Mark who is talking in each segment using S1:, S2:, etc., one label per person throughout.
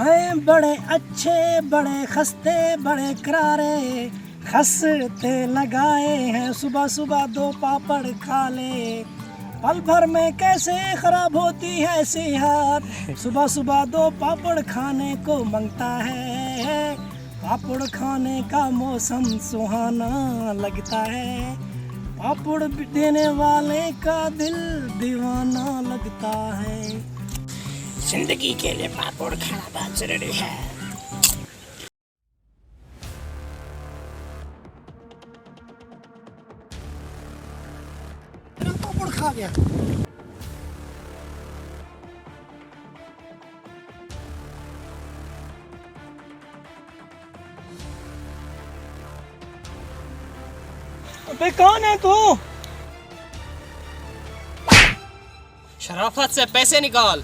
S1: हैं बड़े अच्छे बड़े खस्ते बड़े करारे, खस्ते लगाए हैं सुबह सुबह दो पापड़ खा ले। पल भर में कैसे खराब होती है सेहत, सुबह सुबह दो पापड़ खाने को मांगता है। पापड़ खाने का मौसम सुहाना लगता है, पापड़ देने वाले का दिल दीवाना लगता है। जिंदगी के लिए पापड़ खाना बहुत जरूरी है। पापड़ खा गया। अबे कौन है तू?
S2: शराफत से पैसे निकाल।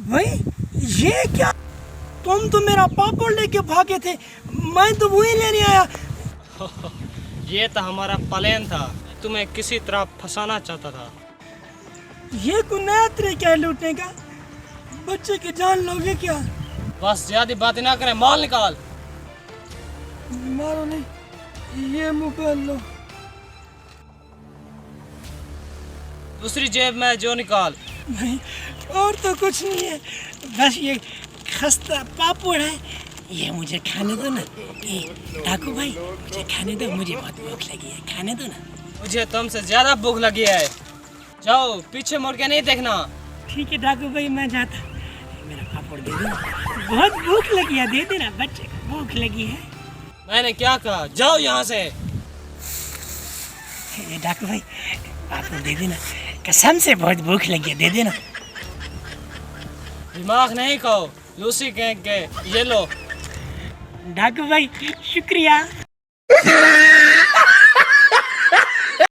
S1: भाई ये क्या? तुम तो मेरा पापड़ लेके भागे थे, मैं तो वही लेने आया।
S2: ये तो हमारा प्लान था, तुम्हें किसी तरह फंसाना चाहता था।
S1: ये कोई नया तरीका है लूटने का? बच्चे की जान लोगे क्या?
S2: बस ज्यादा बातें ना करें, माल निकाल।
S1: मारो नहीं, ये मोबाइल लो।
S2: दूसरी जेब में जो निकाल।
S1: नहीं और तो कुछ नहीं है, बस ये खस्ता पापड़ है, ये मुझे खाने दो ना। डाकू भाई मुझे खाने दो, मुझे बहुत भूख लगी है, खाने दो ना।
S2: मुझे तुमसे ज्यादा भूख लगी है, जाओ पीछे मुड़ के नहीं देखना।
S1: ठीक है डाकू भाई मैं जाता, मेरा पापड़ दे दो, बहुत भूख लगी है, दे देना, बच्चे को भूख लगी है।
S2: मैंने क्या कहा, जाओ यहाँ से।
S1: डाकू भाई पापड़ दे देना, कसम से बहुत भूख लगी है, दे देना।
S2: दिमाग नहीं खाओ, लूसी गैंग के, ये लो।
S1: डाकू भाई शुक्रिया।